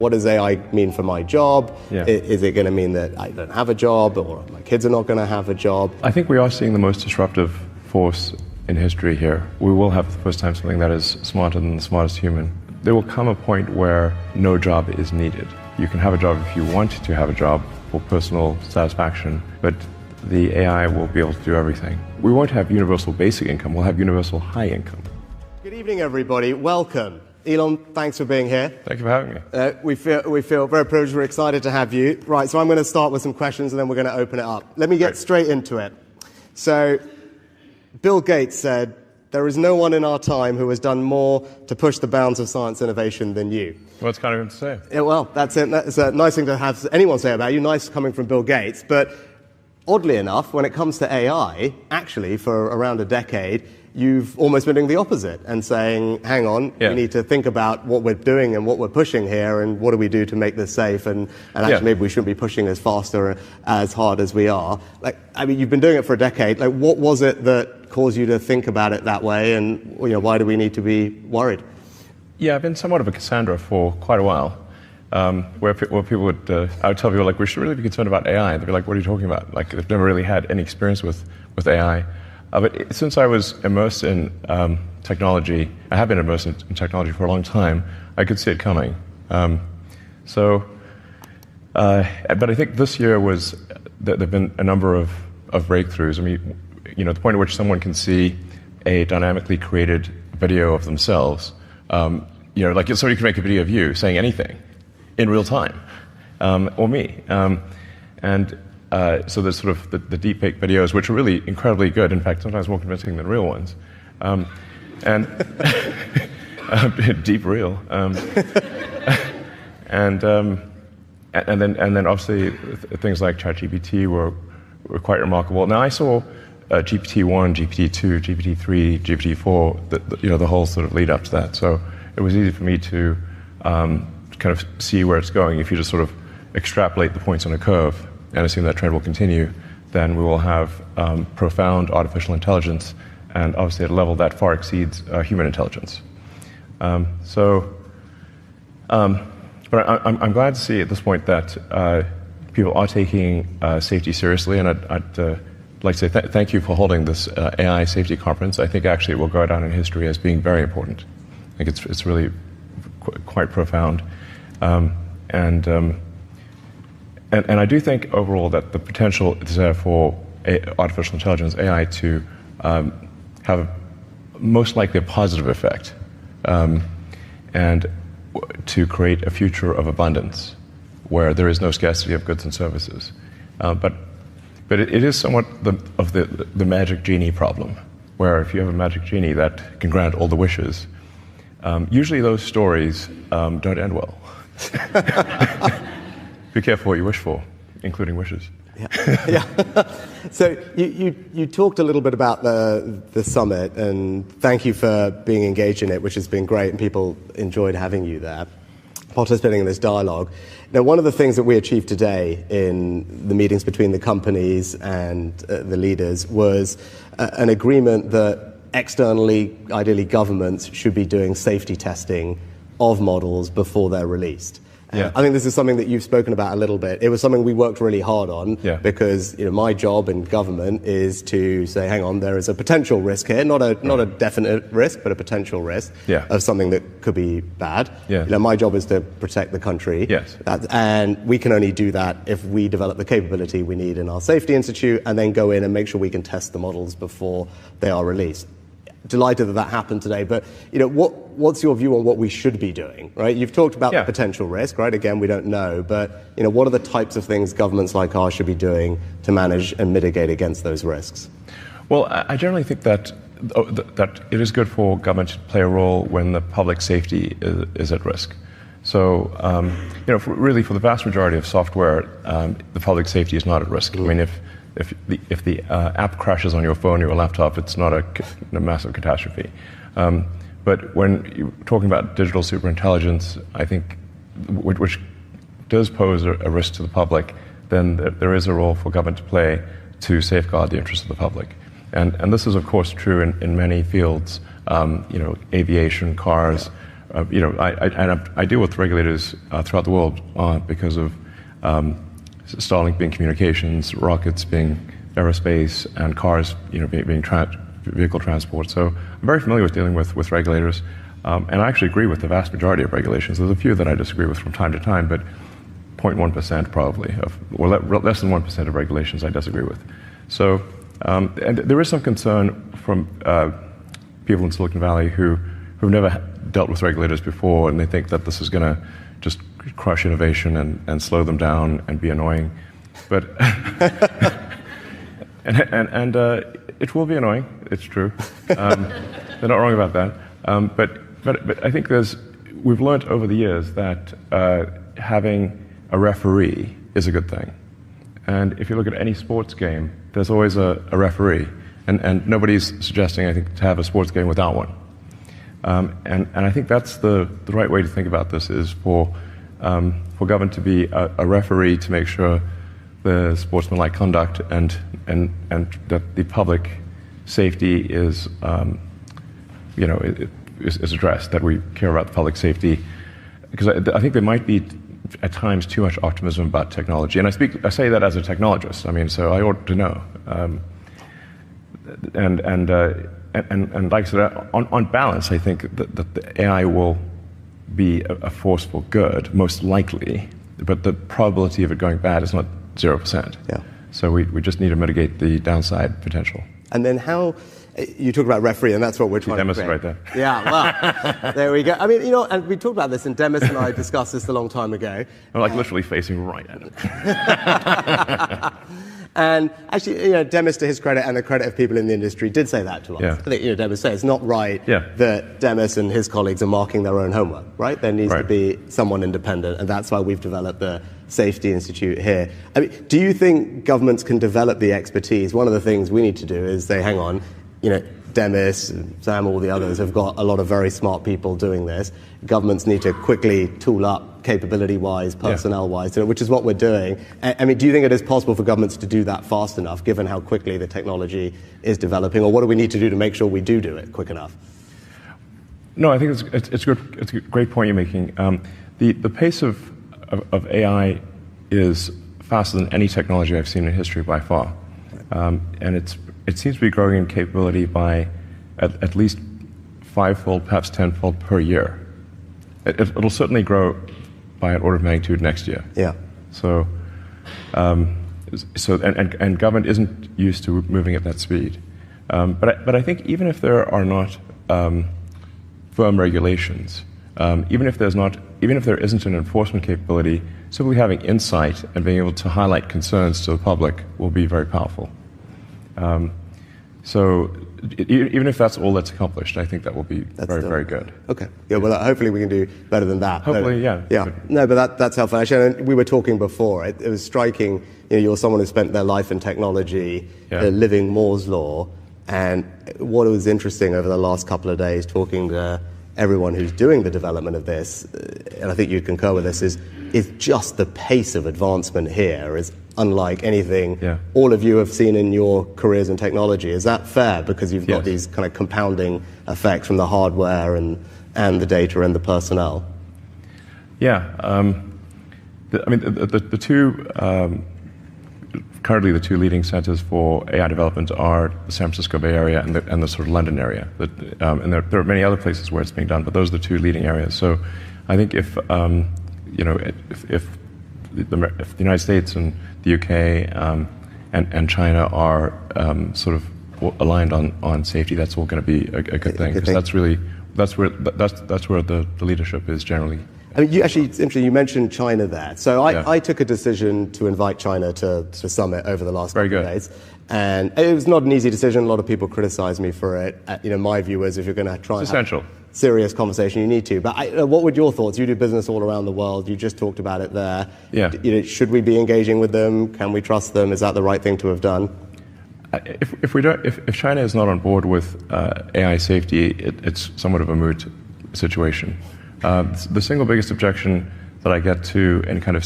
What does AI mean for my job? Yeah. Is it going to mean that I don't have a job, or my kids are not going to have a job? I think we are seeing the most disruptive force in history here. We will have for the first time something that is smarter than the smartest human. There will come a point where no job is needed. You can have a job if you want to have a job for personal satisfaction, but the AI will be able to do everything. We won't have universal basic income, we'll have universal high income. Good evening, everybody. Welcome. Elon, thanks for being here. Thank you for having me. We feel very privileged. We're excited to have you. Right, so I'm going to start with some questions and then we're going to open it up. Let me get straight into it. So, Bill Gates said, "There is no one in our time who has done more to push the bounds of science innovation than you." Well, it's kind of him to say. Yeah, well, that's it. That's a nice thing to have anyone say about you. Nice coming from Bill Gates. But oddly enough, when it comes to AI, actually, for around a decade, you've almost been doing the opposite and saying, hang on, we need to think about what we're doing and what we're pushing here and what do we do to make this safe, and actually maybe we shouldn't be pushing as fast or as hard as we are. You've been doing it for a decade. What was it that caused you to think about it that way, and why do we need to be worried? Yeah, I've been somewhat of a Cassandra for quite a while, where people would, I would tell people, we should really be concerned about AI. They'd be like, what are you talking about? They've never really had any experience with AI. But since I was immersed in technology, I have been immersed in technology for a long time, I could see it coming. But I think this year there have been a number of breakthroughs. I mean, the point at which someone can see a dynamically created video of themselves, somebody can make a video of you saying anything in real time, or me. So there's sort of the deepfake videos, which are really incredibly good. In fact, sometimes more convincing than real ones. And deep real. And then obviously things like ChatGPT were quite remarkable. Now I saw GPT-1, GPT-2, GPT-3, GPT-4, the whole sort of lead up to that. So it was easy for me to kind of see where it's going. If you just sort of extrapolate the points on a curve and assume that trend will continue, then we will have profound artificial intelligence, and obviously at a level that far exceeds human intelligence. But I'm glad to see at this point that people are taking safety seriously, and I'd like to say thank you for holding this AI safety conference. I think actually it will go down in history as being very important. I think it's really quite profound. And I do think overall that the potential is there for artificial intelligence, AI, to have most likely a positive effect, and to create a future of abundance where there is no scarcity of goods and services. But it is somewhat of the magic genie problem, where if you have a magic genie that can grant all the wishes, usually those stories don't end well. Be careful what you wish for, including wishes. Yeah. So you talked a little bit about the summit, and thank you for being engaged in it, which has been great, and people enjoyed having you there, participating in this dialogue. Now, one of the things that we achieved today in the meetings between the companies and the leaders was an agreement that externally, ideally governments, should be doing safety testing of models before they're released. Yeah. I think this is something that you've spoken about a little bit. It was something we worked really hard on because my job in government is to say, hang on, there is a potential risk here, not a definite risk, but a potential risk of something that could be bad. Yeah. My job is to protect the country. Yes. And we can only do that if we develop the capability we need in our safety institute and then go in and make sure we can test the models before they are released. Delighted that happened today, but what's your view on what we should be doing, right? You've talked about the potential risk, right? Again, we don't know, but what are the types of things governments like ours should be doing to manage and mitigate against those risks? Well, I generally think that it is good for government to play a role when the public safety is at risk. So, really for the vast majority of software, the public safety is not at risk. I mean, if the app crashes on your phone or your laptop, it's not a massive catastrophe. But when you're talking about digital superintelligence, I think, which does pose a risk to the public, then there is a role for government to play to safeguard the interests of the public. And this is, of course, true in many fields, aviation, cars, I deal with regulators throughout the world because of Starlink being communications, rockets being aerospace, and cars, being vehicle transport. So I'm very familiar with dealing with regulators, and I actually agree with the vast majority of regulations. There's a few that I disagree with from time to time, but 0.1% probably, or less than 1% of regulations I disagree with. So, and there is some concern from people in Silicon Valley who've never dealt with regulators before, and they think that this is going to just crush innovation and slow them down and be annoying. But and it will be annoying. It's true. They're not wrong about that. But I think we've learned over the years that having a referee is a good thing. And if you look at any sports game, there's always a referee. And nobody's suggesting, I think, to have a sports game without one. And I think that's the right way to think about this, is for government to be a referee to make sure the sportsmanlike conduct and that the public safety is is addressed, that we care about the public safety. Because I think there might be at times too much optimism about technology, and I say that as a technologist. I mean, so I ought to know. And like I said, on balance, I think that the AI will be a force for good, most likely, but the probability of it going bad is not 0%. Yeah. So we just need to mitigate the downside potential. And then how, you talk about referee, and that's what we're trying to create. Demis right there. Yeah, well, there we go. I mean, and we talked about this, and Demis and I discussed this a long time ago. I'm literally facing right at him. And actually, Demis, to his credit and the credit of people in the industry, did say that to us. Yeah. I think, Demis said it's not right that Demis and his colleagues are marking their own homework, right? There needs to be someone independent, and that's why we've developed the Safety Institute here. I mean, do you think governments can develop the expertise? One of the things we need to do is say, hang on, Demis, Sam, all the others have got a lot of very smart people doing this. Governments need to quickly tool up capability-wise, personnel-wise, which is what we're doing. I mean, do you think it is possible for governments to do that fast enough, given how quickly the technology is developing, or what do we need to do to make sure we do it quick enough? No, I think it's good. It's a great point you're making. The pace of AI is faster than any technology I've seen in history by far, and it seems to be growing in capability by at least 5-fold, perhaps 10-fold per year. It'll certainly grow by an order of magnitude next year. Yeah. So and government isn't used to moving at that speed. But I think even if there are not firm regulations, even if there isn't an enforcement capability, simply having insight and being able to highlight concerns to the public will be very powerful. So even if that's all that's accomplished, I think that will be very good. Okay. Yeah. Well, hopefully we can do better than that. Hopefully, yeah. No, but that's helpful. Actually, we were talking before. It was striking. You're someone who spent their life in technology, living Moore's law, and what was interesting over the last couple of days, talking to everyone who's doing the development of this, and I think you'd concur with this, is just the pace of advancement here is unlike anything all of you have seen in your careers in technology. Is that fair? Because you've got these kind of compounding effects from the hardware and the data and the personnel. Yeah. The two, currently the two leading centers for AI development are the San Francisco Bay Area and the sort of London area. And there are many other places where it's being done, but those are the two leading areas. So I think if the United States and the UK and China are sort of aligned on safety, that's all going to be a good thing, because that's where the leadership is generally. I mean, it's interesting. You mentioned China there. So I took a decision to invite China to Summit over the last couple of days, and it was not an easy decision. A lot of people criticized me for it. My view was, if you're going to try and have serious conversation, you need to. But what were your thoughts? You do business all around the world. You just talked about it there. Yeah. Should we be engaging with them? Can we trust them? Is that the right thing to have done? If China is not on board with AI safety, it's somewhat of a moot situation. The single biggest objection that I get to any kind of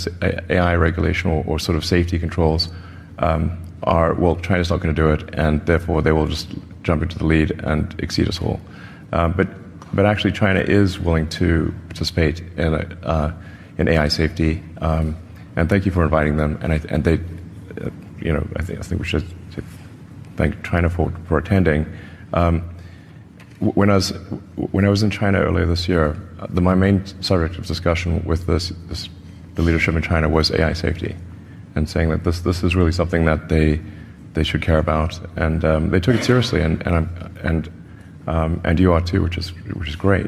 AI regulation or sort of safety controls are, well, China's not going to do it, and therefore they will just jump into the lead and exceed us all. But but actually China is willing to participate in AI safety, and thank you for inviting them. And they, I think we should thank China for attending. When I was in China earlier this year, my main subject of discussion with the leadership in China was AI safety, and saying that this is really something that they should care about, and they took it seriously, and you are too, which is great.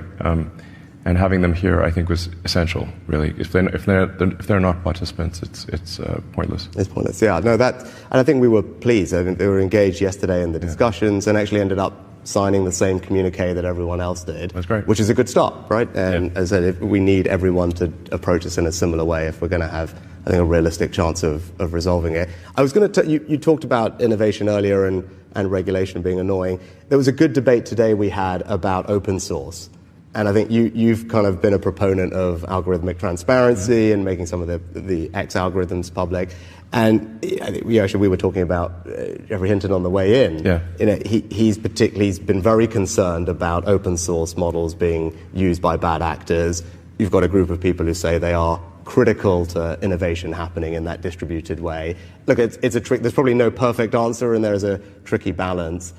And having them here, I think, was essential. Really, if they're not participants, it's pointless. It's pointless. Yeah, no, and I think we were pleased. I think they were engaged yesterday in the discussions, and actually ended up signing the same communique that everyone else did. That's great. Which is a good start, right? And as I said, we need everyone to approach this in a similar way if we're going to have, I think, a realistic chance of resolving it. I was going to you talked about innovation earlier and regulation being annoying. There was a good debate today we had about open source. And I think you've kind of been a proponent of algorithmic transparency and making some of the X algorithms public. And I think we were talking about Jeffrey Hinton on the way in. Yeah. He's been very concerned about open source models being used by bad actors. You've got a group of people who say they are critical to innovation happening in that distributed way. Look, it's a trick. There's probably no perfect answer, and there's a tricky balance.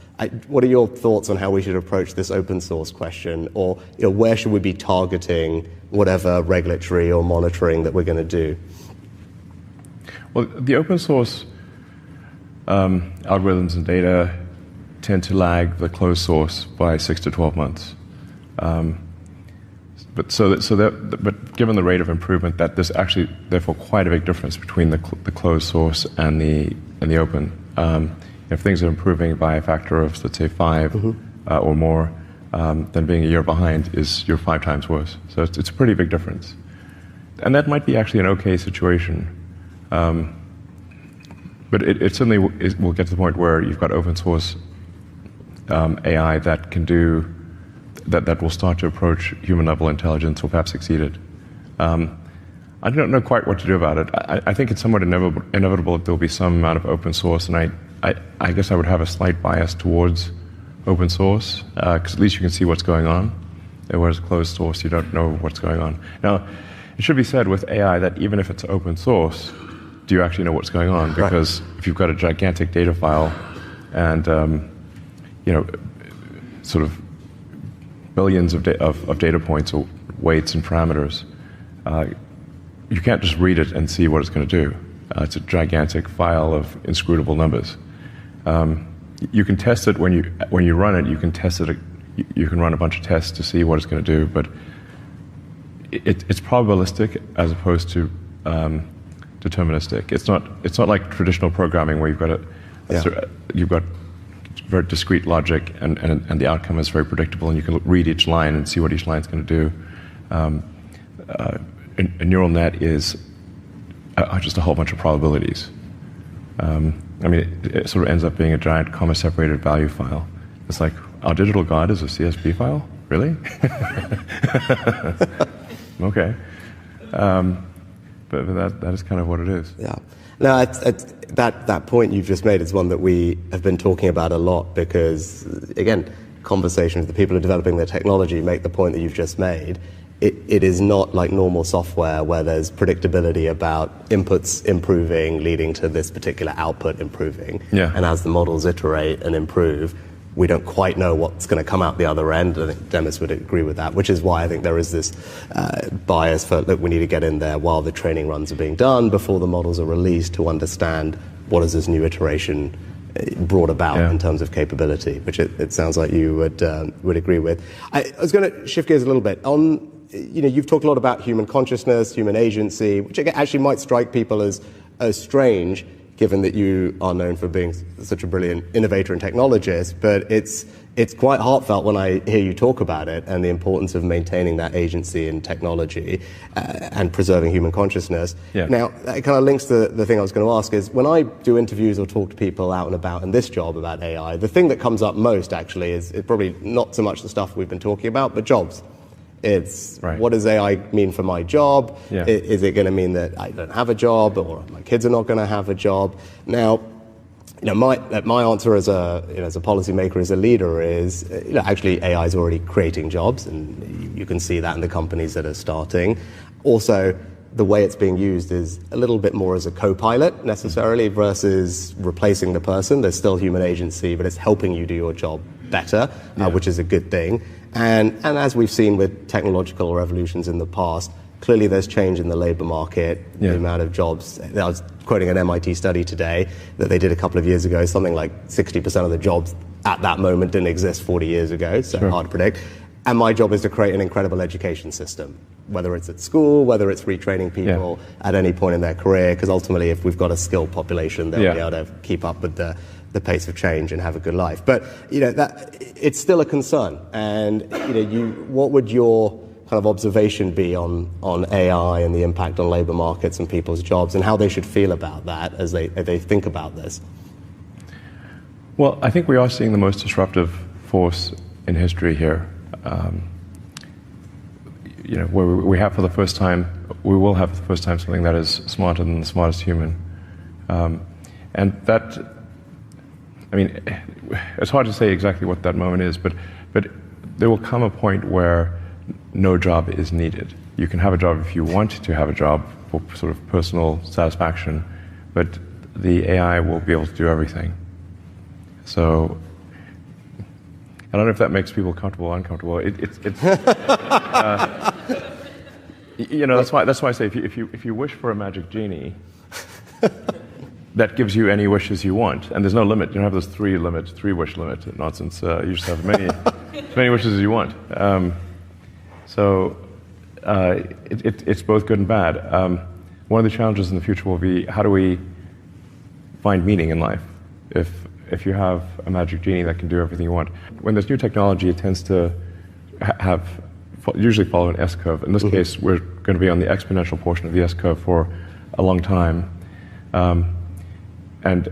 What are your thoughts on how we should approach this open source question, or where should we be targeting whatever regulatory or monitoring that we're going to do? Well, the open source algorithms and data tend to lag the closed source by 6 to 12 months. But given the rate of improvement, that there's actually therefore quite a big difference between the closed source and the open. If things are improving by a factor of, let's say, 5 or more, then being a year behind you're 5 times worse. So it's a pretty big difference, and that might be actually an okay situation. But it certainly will get to the point where you've got open source AI that can do. That will start to approach human-level intelligence, or perhaps exceed it. I don't know quite what to do about it. I think it's somewhat inevitable that there will be some amount of open source, and I guess I would have a slight bias towards open source, because at least you can see what's going on, whereas closed source, you don't know what's going on. Now, it should be said with AI that even if it's open source, do you actually know what's going on? Because if you've got a gigantic data file and sort of billions of data points or weights and parameters, you can't just read it and see what it's going to do. It's a gigantic file of inscrutable numbers. You can test it when you run it. You can test it. You can run a bunch of tests to see what it's going to do, but it's probabilistic as opposed to deterministic. It's not like traditional programming where you've got very discrete logic, and the outcome is very predictable, and you can read each line and see what each line's going to do. A neural net is just a whole bunch of probabilities. It sort of ends up being a giant comma-separated value file. It's like, our digital god is a CSV file? Really? Okay. But that is kind of what it is. Yeah. No, that point you've just made is one that we have been talking about a lot, because, again, conversations with the people who are developing the technology make the point that you've just made. It is not like normal software where there's predictability about inputs improving leading to this particular output improving. Yeah. And as the models iterate and improve, we don't quite know what's going to come out the other end. I think Demis would agree with that, which is why I think there is this bias for, look, we need to get in there while the training runs are being done, before the models are released, to understand what has this new iteration brought about in terms of capability, which it sounds like you would agree with. I was going to shift gears a little bit. You've talked a lot about human consciousness, human agency, which actually might strike people as strange, given that you are known for being such a brilliant innovator and technologist, but it's quite heartfelt when I hear you talk about it and the importance of maintaining that agency in technology and preserving human consciousness. Yeah. Now, that kind of links to the thing I was going to ask is, when I do interviews or talk to people out and about in this job about AI, the thing that comes up most actually is probably not so much the stuff we've been talking about, but jobs. It's what does AI mean for my job? Yeah. Is it going to mean that I don't have a job, or my kids are not going to have a job? Now, my answer as a policymaker, as a leader, is actually AI is already creating jobs, and you can see that in the companies that are starting. Also, the way it's being used is a little bit more as a co-pilot necessarily versus replacing the person. There's still human agency, but it's helping you do your job better, which is a good thing. And as we've seen with technological revolutions in the past, clearly there's change in the labor market, the amount of jobs. I was quoting an MIT study today that they did a couple of years ago. Something like 60% of the jobs at that moment didn't exist 40 years ago, so hard to predict. And my job is to create an incredible education system, whether it's at school, whether it's retraining people at any point in their career, because ultimately if we've got a skilled population, they'll be able to keep up with the pace of change and have a good life. But that it's still a concern. And what would your kind of observation be on AI and the impact on labor markets and people's jobs, and how they should feel about that as they think about this? Well, I think we are seeing the most disruptive force in history here. Where we have for the first time, we will have for the first time something that is smarter than the smartest human. And that, it's hard to say exactly what that moment is, but there will come a point where no job is needed. You can have a job if you want to have a job for sort of personal satisfaction, but the AI will be able to do everything. So I don't know if that makes people comfortable or uncomfortable. That's why I say if you wish for a magic genie, that gives you any wishes you want, and there's no limit. You don't have this three wish limit nonsense. You just have as many wishes as you want. So it's both good and bad. One of the challenges in the future will be, how do we find meaning in life? If you have a magic genie that can do everything you want. When there's new technology, it tends to usually follow an S-curve. In this case, we're going to be on the exponential portion of the S-curve for a long time. And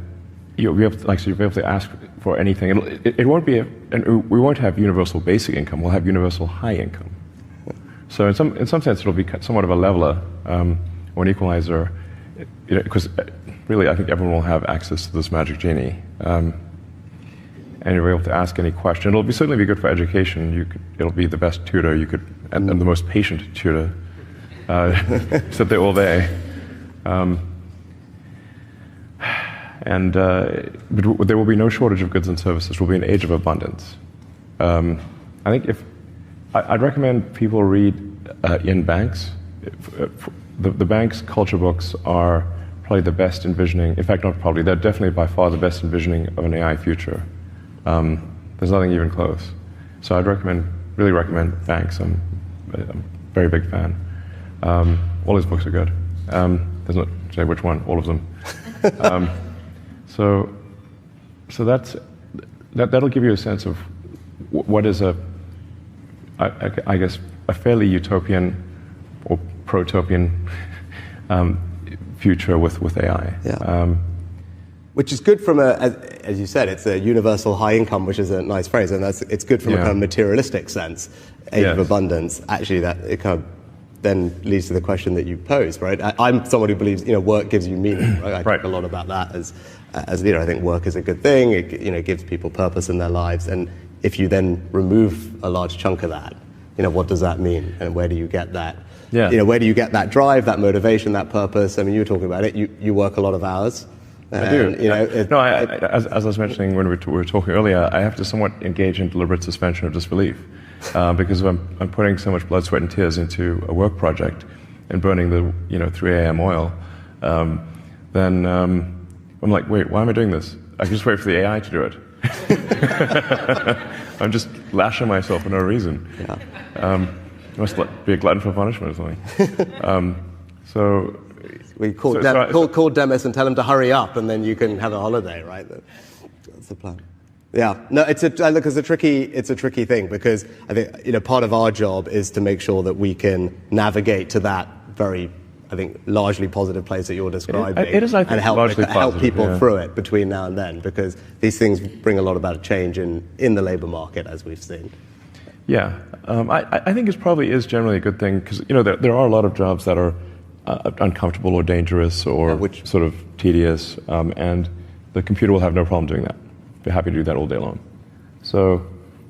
you'll be able to ask for anything. It won't be, and we won't have universal basic income. We'll have universal high income. So in some sense, it'll be somewhat of a leveler or an equalizer, because really, I think everyone will have access to this magic genie, and you'll be able to ask any question. It'll certainly be good for education. It'll be the best tutor you could, and the most patient tutor. Sit there all day. But there will be no shortage of goods and services. It will be an age of abundance. I think I'd recommend people read Ian Banks. The Banks culture books are probably the best envisioning. In fact, not probably. They're definitely by far the best envisioning of an AI future. There's nothing even close. So I'd really recommend Banks. I'm a very big fan. All his books are good. There's not say which one. All of them. So that'll give you a sense of what is I guess a fairly utopian or protopian future with AI. Yeah. Which is good from as you said, it's a universal high income, which is a nice phrase, and it's good from a kind of materialistic sense, age of abundance. Actually, that it kind of then leads to the question that you posed, right? I'm someone who believes work gives you meaning, right? I talk a lot about that as I think work is a good thing. It gives people purpose in their lives, and if you then remove a large chunk of that, what does that mean, and where do you get that? Yeah. Where do you get that drive, that motivation, that purpose? I mean, you were talking about it. You work a lot of hours. I do. As I was mentioning when we were talking earlier, I have to somewhat engage in deliberate suspension of disbelief because if I'm putting so much blood, sweat, and tears into a work project and burning the 3 a.m. oil, then I'm like, wait, why am I doing this? I can just wait for the AI to do it. I'm just lashing myself for no reason. Yeah. I must be a glutton for punishment or something. We call Demis and tell him to hurry up, and then you can have a holiday, right? That's the plan. Yeah, no, it's a tricky thing, because I think part of our job is to make sure that we can navigate to that very, I think, largely positive place that you're describing, it is, I think, and help people through it between now and then, because these things bring a lot about change in the labor market, as we've seen. Yeah, I think it probably is generally a good thing, because there are a lot of jobs that are uncomfortable or dangerous or sort of tedious, and the computer will have no problem doing that. Be happy to do that all day long. So,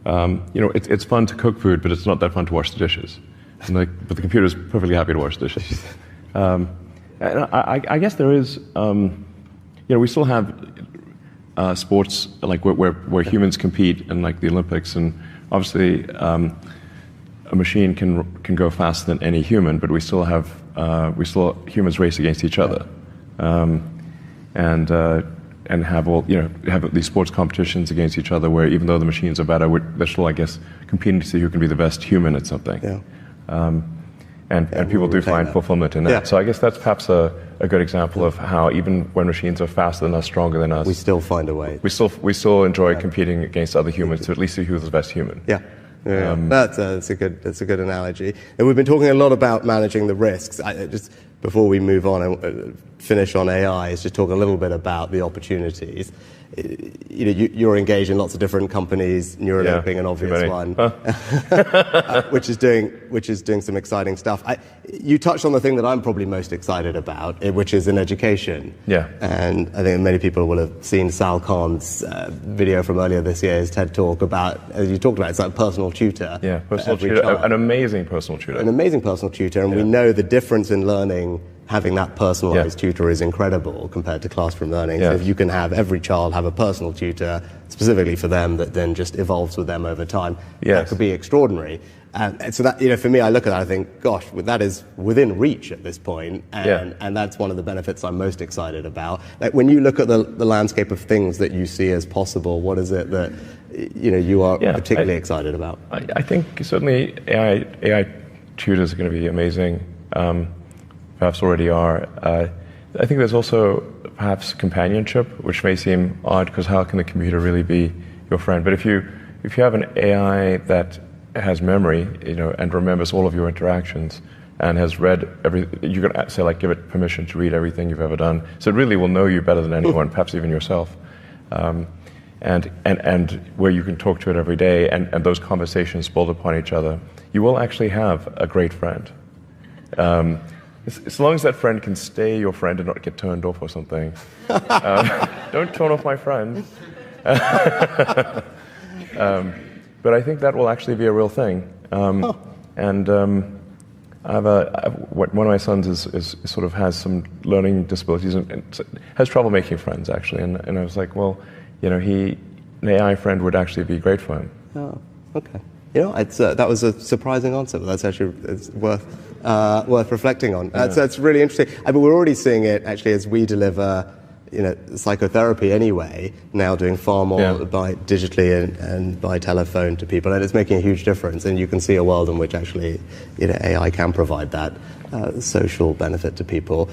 it's fun to cook food, but it's not that fun to wash the dishes. But the computer is perfectly happy to wash dishes. And I guess there is, we still have sports like where humans compete in like the Olympics, and obviously a machine can go faster than any human, but we still have humans race against each other, and have have these sports competitions against each other where even though the machines are better, they're still, I guess, competing to see who can be the best human at something. Yeah. And people do find fulfillment in that. Yeah. So I guess that's perhaps a good example of how even when machines are faster than us, stronger than us, we still find a way. We still enjoy competing against other humans to at least see who's the best human. Yeah. That's a good analogy. And we've been talking a lot about managing the risks. Just before we move on and finish on AI, is just talk a little bit about the opportunities. You're engaged in lots of different companies, Neuralink being an obvious one, which is doing some exciting stuff. You touched on the thing that I'm probably most excited about, which is in education. Yeah. And I think many people will have seen Sal Khan's video from earlier this year, his TED Talk about, as you talked about, it's like personal tutor. Yeah, personal tutor, an amazing personal tutor. An amazing personal tutor, and we know the difference in learning. Having that personalized tutor is incredible compared to classroom learning. So if you can have every child have a personal tutor specifically for them that then just evolves with them over time, that could be extraordinary. And so that, for me, I look at that, I think, gosh, that is within reach at this point, and that's one of the benefits I'm most excited about. Like when you look at the landscape of things that you see as possible, what is it that you are particularly excited about? I think certainly AI tutors are going to be amazing. Perhaps already are. I think there's also perhaps companionship, which may seem odd because how can the computer really be your friend? But if you have an AI that has memory, and remembers all of your interactions and has read you can say like give it permission to read everything you've ever done. So it really will know you better than anyone, perhaps even yourself. And where you can talk to it every day, and those conversations build upon each other, you will actually have a great friend. As long as that friend can stay your friend and not get turned off or something. Don't turn off my friend. But I think that will actually be a real thing. And one of my sons is sort of has some learning disabilities and has trouble making friends actually. And I was like, well, an AI friend would actually be great for him. Oh, okay. That was a surprising answer, but that's actually worth reflecting on. That's really interesting. We're already seeing it actually as we deliver, psychotherapy anyway. Now doing far more by digitally and by telephone to people, and it's making a huge difference. And you can see a world in which actually, AI can provide that social benefit to people.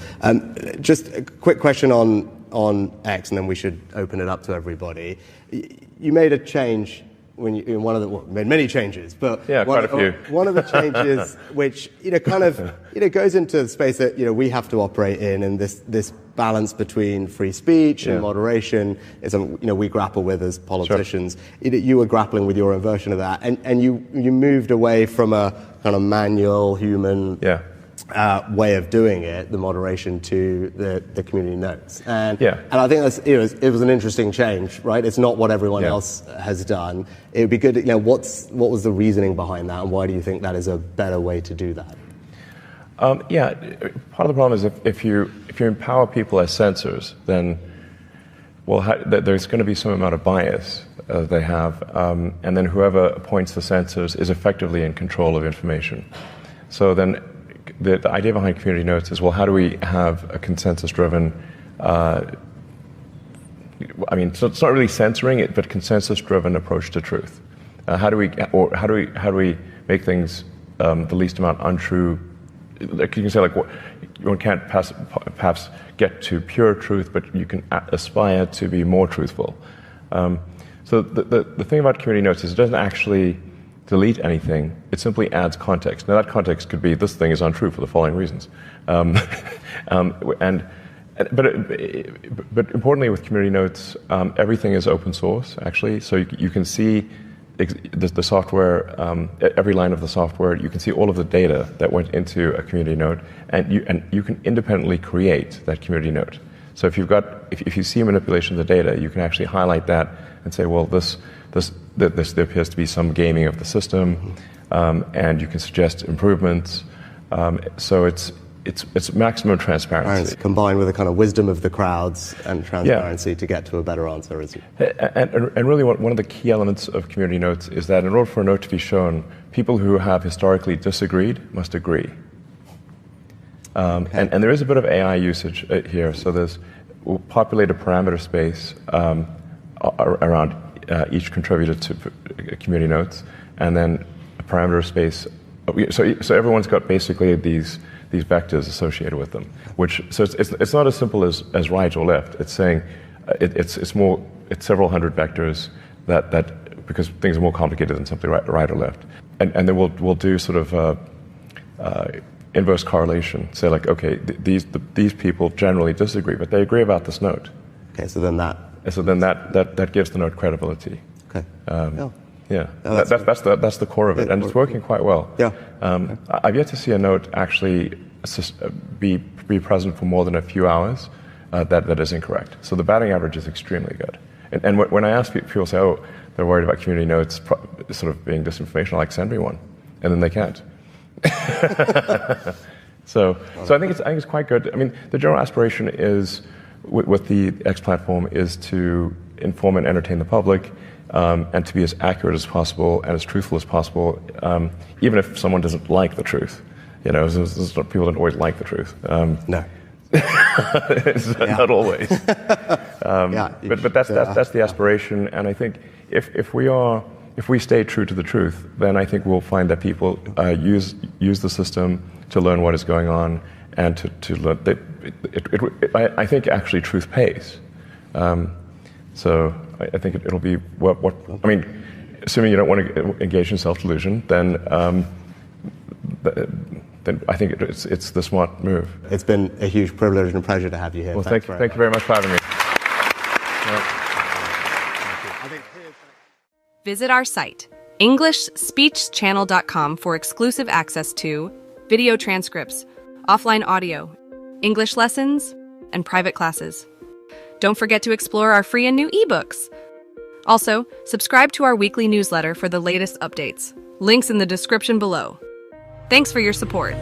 Just a quick question on X, and then we should open it up to everybody. You made a change. Made many changes, but quite a few. One of the changes, which goes into the space that we have to operate in this balance between free speech and moderation is something we grapple with as politicians. Sure. You were grappling with your own version of that, and you moved away from a kind of manual human. Way of doing it, the moderation, to the community notes, and I think that's it was an interesting change, right? It's not what everyone else has done. It would be good, what was the reasoning behind that, and why do you think that is a better way to do that? Part of the problem is if you empower people as censors, then there's going to be some amount of bias they have, and then whoever appoints the censors is effectively in control of information. So then. The idea behind community notes is, how do we have a consensus-driven, so it's not really censoring it, but consensus-driven approach to truth. How do we make things the least amount untrue? Like you can say, one can't perhaps get to pure truth, but you can aspire to be more truthful. So the thing about community notes is it doesn't actually delete anything, it simply adds context. Now that context could be, this thing is untrue for the following reasons. But importantly with community notes, everything is open source actually, so you can see the software, every line of the software, you can see all of the data that went into a community note, and you can independently create that community note. So if you see manipulation of the data, you can actually highlight that and say, well, there appears to be some gaming of the system, and you can suggest improvements. So it's maximum transparency. Combined with a kind of wisdom of the crowds and transparency to get to a better answer, isn't it? And really one of the key elements of community notes is that in order for a note to be shown, people who have historically disagreed must agree. Okay. And there is a bit of AI usage here. So we'll populate a parameter space around each contributor to community notes, and then a parameter space. So everyone's got basically these vectors associated with them. So it's not as simple as right or left. It's saying it's several hundred vectors that because things are more complicated than simply right or left. And then we'll do sort of inverse correlation. Say like, okay, these people generally disagree, but they agree about this note. Okay, so then that gives the note credibility. Okay. Yeah, that's the core of it, and it's working quite well. Yeah. I've yet to see a note actually be present for more than a few hours that is incorrect. So the batting average is extremely good. And when I ask people say, oh, they're worried about community notes sort of being disinformation, I like, send me one, and then they can't. So I think it's quite good. I mean, the general aspiration is with the X platform is to inform and entertain the public. And to be as accurate as possible and as truthful as possible, even if someone doesn't like the truth. People don't always like the truth. No. Not always. But that's the aspiration. And I think if we stay true to the truth, then I think we'll find that people use the system to learn what is going on and to learn. I think actually truth pays. So I think it'll be what I mean, assuming you don't want to engage in self-delusion, then I think it's the smart move. It's been a huge privilege and pleasure to have you here. Well, thank you very much for having me. Visit our site, EnglishSpeechChannel.com, for exclusive access to video transcripts, offline audio, English lessons, and private classes. Don't forget to explore our free and new ebooks. Also, subscribe to our weekly newsletter for the latest updates. Links in the description below. Thanks for your support.